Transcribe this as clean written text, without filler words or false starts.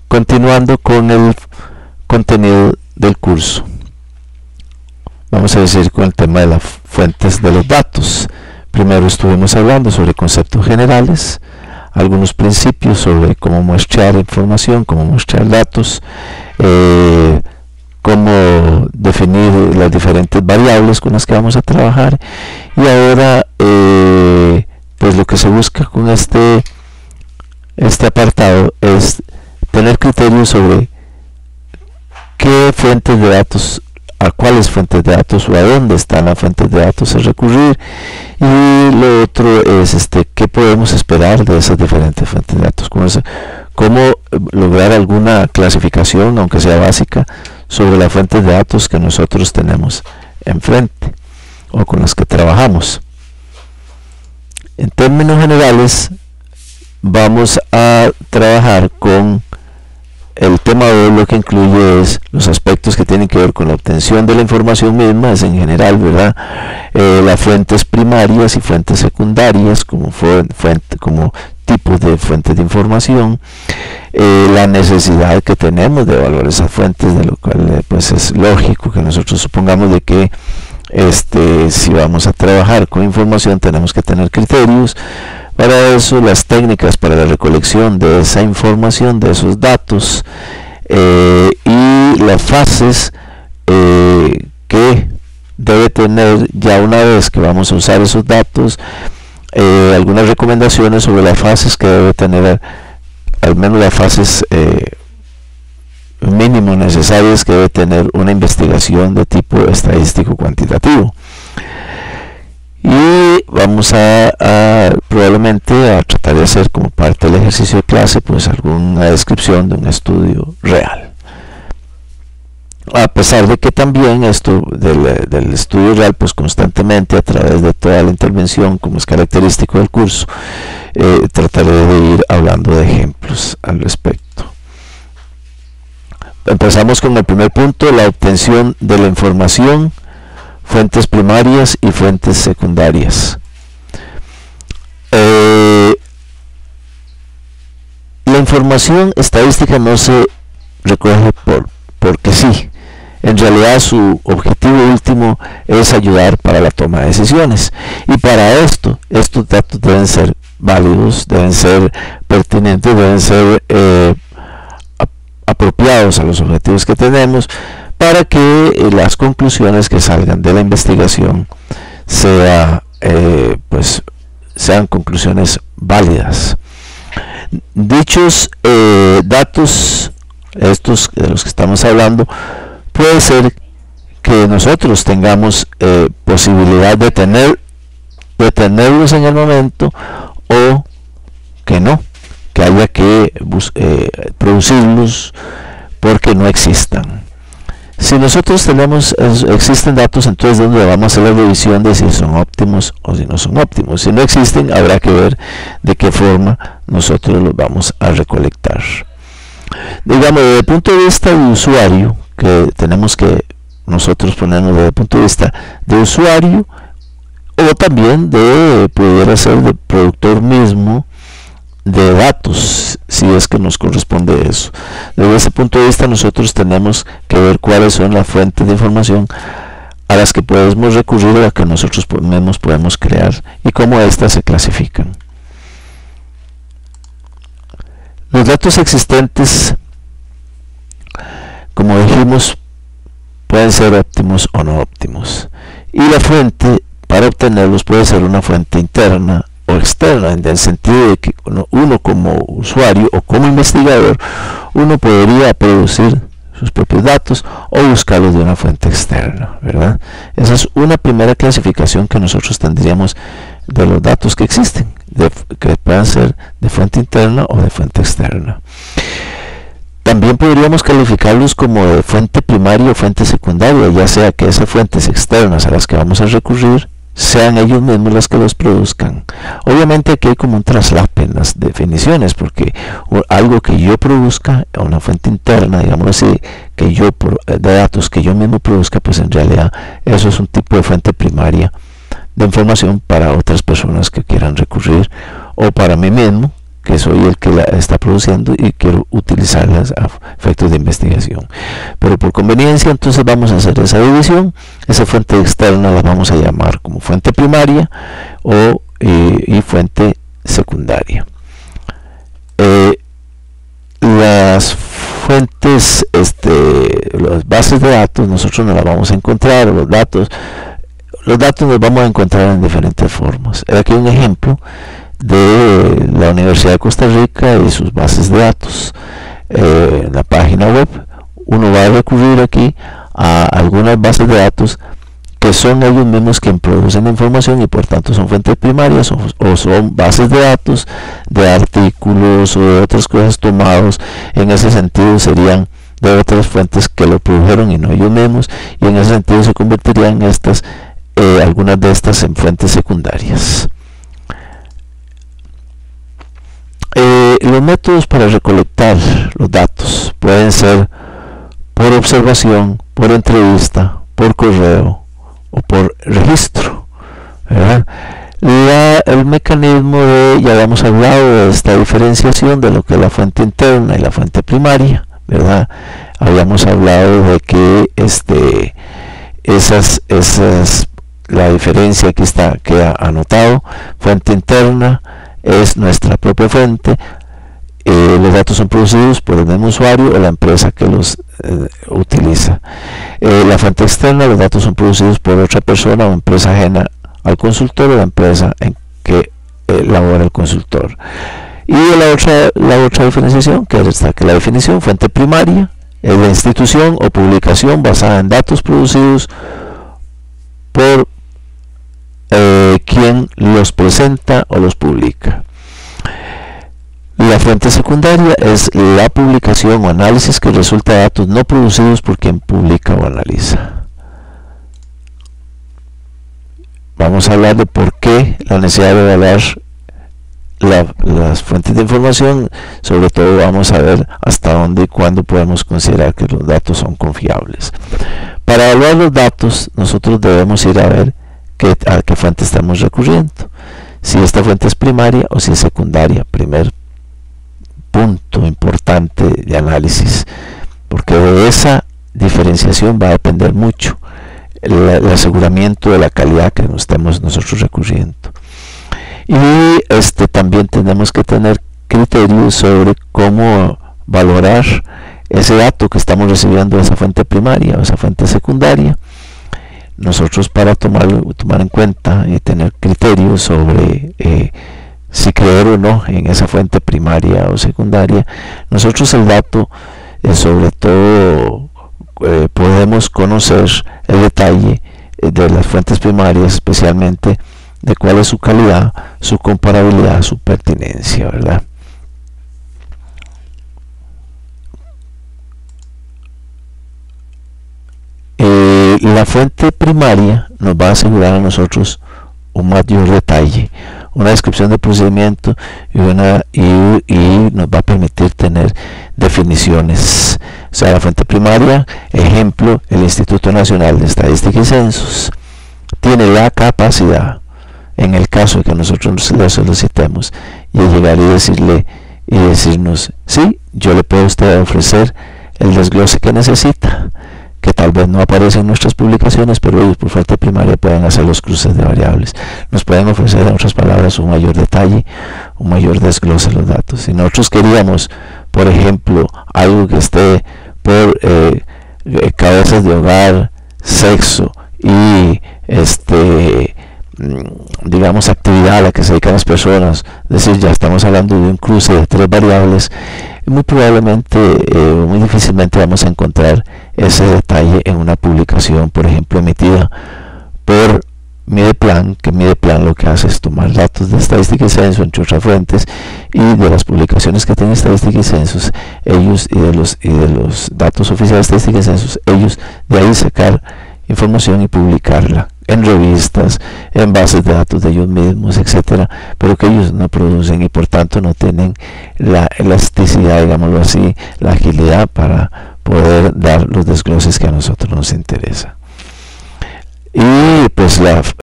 Continuando con el contenido del curso, vamos a decir con el tema de las fuentes de los datos. Primero estuvimos hablando sobre conceptos generales, algunos principios sobre cómo muestrear información, cómo muestrear datos, cómo definir las diferentes variables con las que vamos a trabajar, y ahora pues lo que se busca con este apartado es tener criterios sobre qué fuentes de datos, a cuáles fuentes de datos o a dónde están las fuentes de datos a recurrir, y lo otro es qué podemos esperar de esas diferentes fuentes de datos, cómo lograr alguna clasificación, aunque sea básica, sobre las fuentes de datos que nosotros tenemos enfrente o con las que trabajamos. En términos generales, vamos a trabajar con el tema de lo que incluye es los aspectos que tienen que ver con la obtención de la información misma, es en general, ¿verdad? Las fuentes primarias y fuentes secundarias como tipos de fuentes de información, la necesidad que tenemos de evaluar esas fuentes, de lo cual pues es lógico que nosotros supongamos de que si vamos a trabajar con información tenemos que tener criterios. Para eso, las técnicas para la recolección de esa información, de esos datos, y las fases que debe tener ya una vez que vamos a usar esos datos, algunas recomendaciones sobre las fases que debe tener, al menos las fases mínimo necesarias que debe tener una investigación de tipo estadístico cuantitativo. Y vamos a probablemente a tratar de hacer como parte del ejercicio de clase pues alguna descripción de un estudio real, a pesar de que también esto del estudio real pues constantemente a través de toda la intervención, como es característico del curso, trataré de ir hablando de ejemplos al respecto. Empezamos con el primer punto, la obtención de la información, fuentes primarias y fuentes secundarias. La información estadística no se recoge porque sí. En realidad su objetivo último es ayudar para la toma de decisiones, y para esto estos datos deben ser válidos, deben ser pertinentes, deben ser apropiados a los objetivos que tenemos, para que las conclusiones que salgan de la investigación sean conclusiones válidas. Dichos datos, estos de los que estamos hablando, puede ser que nosotros tengamos posibilidad de tenerlos en el momento, o que no, que haya que producirlos porque no existan. Si nosotros existen datos, entonces ¿dónde vamos a hacer la revisión de si son óptimos o si no son óptimos? Si no existen, habrá que ver de qué forma nosotros los vamos a recolectar. Digamos, desde el punto de vista de usuario, que tenemos que nosotros ponernos desde el punto de vista de usuario, o también pudiera ser de productor mismo de datos, si es que nos corresponde eso. Desde ese punto de vista nosotros tenemos que ver cuáles son las fuentes de información a las que podemos recurrir, a las que nosotros mismos podemos crear, y cómo éstas se clasifican. Los datos existentes, como dijimos, pueden ser óptimos o no óptimos, y la fuente para obtenerlos puede ser una fuente interna o externa, en el sentido de que uno como usuario o como investigador, uno podría producir sus propios datos o buscarlos de una fuente externa, ¿verdad? Esa es una primera clasificación que nosotros tendríamos de los datos que existen, que puedan ser de fuente interna o de fuente externa. También podríamos calificarlos como de fuente primaria o fuente secundaria, ya sea que esas fuentes externas a las que vamos a recurrir sean ellos mismos las que los produzcan. Obviamente aquí hay como un traslape en las definiciones, porque algo que yo produzca, una fuente interna, digamos así, de datos que yo mismo produzca, pues en realidad eso es un tipo de fuente primaria de información para otras personas que quieran recurrir, o para mí mismo, que soy el que la está produciendo y quiero utilizarlas a efectos de investigación. Pero por conveniencia entonces vamos a hacer esa división. Esa fuente externa la vamos a llamar como fuente primaria y fuente secundaria. Las fuentes, las bases de datos, nosotros no las vamos a encontrar, los datos los vamos a encontrar en diferentes formas. Aquí un ejemplo de la Universidad de Costa Rica y sus bases de datos. En la página web uno va a recurrir aquí a algunas bases de datos que son ellos mismos quienes producen la información y por tanto son fuentes primarias o son bases de datos de artículos o de otras cosas tomados. En ese sentido serían de otras fuentes que lo produjeron y no ellos mismos, y en ese sentido se convertirían algunas de estas en fuentes secundarias. Los métodos para recolectar los datos pueden ser por observación, por entrevista, por correo o por registro, ¿verdad? El mecanismo ya habíamos hablado de esta diferenciación de lo que es la fuente interna y la fuente primaria, ¿verdad? Habíamos hablado de que la diferencia aquí queda anotado. Fuente interna es nuestra propia fuente. Los datos son producidos por el mismo usuario o la empresa que los utiliza. La fuente externa, los datos son producidos por otra persona o empresa ajena al consultor o la empresa en que labora el consultor. Y la otra diferenciación, que es esta, que la definición, fuente primaria, es la institución o publicación basada en datos producidos por quien los presenta o los publica. La fuente secundaria es la publicación o análisis que resulta de datos no producidos por quien publica o analiza. Vamos a hablar de por qué la necesidad de evaluar las fuentes de información. Sobre todo vamos a ver hasta dónde y cuándo podemos considerar que los datos son confiables. Para evaluar los datos nosotros debemos ir a ver a qué fuente estamos recurriendo, si esta fuente es primaria o si es secundaria. Primer punto importante de análisis, porque de esa diferenciación va a depender mucho el aseguramiento de la calidad que nos estemos nosotros recurriendo. Y también tenemos que tener criterios sobre cómo valorar ese dato que estamos recibiendo de esa fuente primaria o esa fuente secundaria. Nosotros, para tomar en cuenta y tener criterios sobre si creer o no en esa fuente primaria o secundaria, nosotros el dato, sobre todo podemos conocer el detalle de las fuentes primarias, especialmente de cuál es su calidad, su comparabilidad, su pertinencia, ¿verdad? La fuente primaria nos va a asegurar a nosotros un mayor detalle, una descripción del procedimiento y nos va a permitir tener definiciones. O sea, la fuente primaria, ejemplo, el Instituto Nacional de Estadística y Censos, tiene la capacidad, en el caso de que nosotros le solicitemos, y llegar y decirnos, sí, yo le puedo a usted ofrecer el desglose que necesita, que tal vez no aparece en nuestras publicaciones, pero ellos por fuente primaria pueden hacer los cruces de variables, nos pueden ofrecer, en otras palabras, un mayor detalle, un mayor desglose de los datos. Si nosotros queríamos, por ejemplo, algo que esté por cabezas de hogar, sexo y digamos actividad a la que se dedican las personas, es decir, ya estamos hablando de un cruce de 3 variables, muy probablemente, muy difícilmente vamos a encontrar ese detalle en una publicación, por ejemplo, emitida por Mideplan, que Mideplan lo que hace es tomar datos de estadística y censo, entre otras fuentes, y de las publicaciones que tienen estadística y censos, ellos, y de los datos oficiales de estadística y censos, ellos de ahí sacar información y publicarla en revistas, en bases de datos de ellos mismos, etcétera, pero que ellos no producen y por tanto no tienen la elasticidad, digámoslo así, la agilidad para poder dar los desgloses que a nosotros nos interesa. Y pues